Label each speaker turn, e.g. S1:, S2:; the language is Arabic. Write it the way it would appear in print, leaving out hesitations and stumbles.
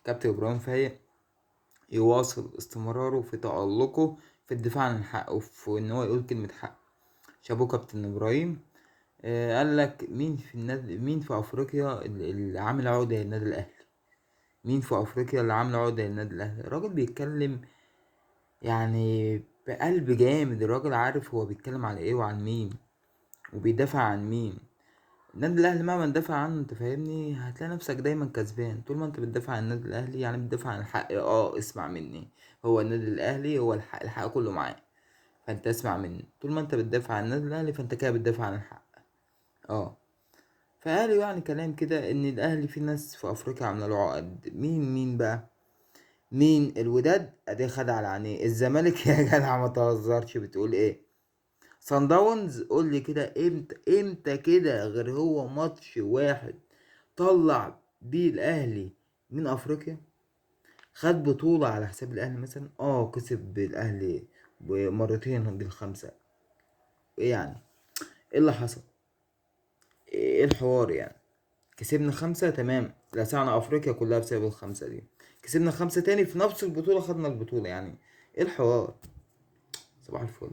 S1: كابتن ابراهيم فايق يواصل استمراره في تألقه في الدفاع عن الحق وفي ان هو يقول كلمة حق. شابوه كابتن ابراهيم. قال لك مين في النادي، مين في افريقيا اللي عامل عقدة للنادي الاهلي؟ مين في افريقيا اللي عامل عقدة للنادي الاهلي؟ الراجل بيتكلم يعني بقلب جامد، الراجل عارف هو بيتكلم على ايه وعن مين وبيدافع عن مين. النادي الاهلي مهما تدافع عنه، انت فاهمني، هتلاقي نفسك دايما كسبان. طول ما انت بتدافع عن النادي الاهلي يعني بتدافع عن الحق. اسمع مني، هو النادي الاهلي هو الحق، الحق كله معاه. فانت اسمع مني، طول ما انت بتدافع عن النادي الاهلي فانت كده بتدافع عن الحق. اه فقالوا يعني كلام كده ان الاهلي في ناس في افريقيا عامله له عقد. مين بقى؟ مين؟ الوداد ادي خد على عينيه. الزمالك يا جدع ما تهزرش، بتقول ايه؟ صن داونز قول لي كده، امتى كده غير هو ماتش واحد طلع بيه الاهلي من افريقيا؟ خد بطولة على حساب الاهلي مثلا؟ كسب الاهلي مرتين بالخمسة. ايه يعني؟ ايه اللي حصل؟ ايه الحوار يعني؟ كسبنا خمسة تمام، لسعنا افريقيا كلها بسبب الخمسة دي. كسبنا خمسة تاني في نفس البطولة، خدنا البطولة يعني. ايه الحوار؟ صباح الفل.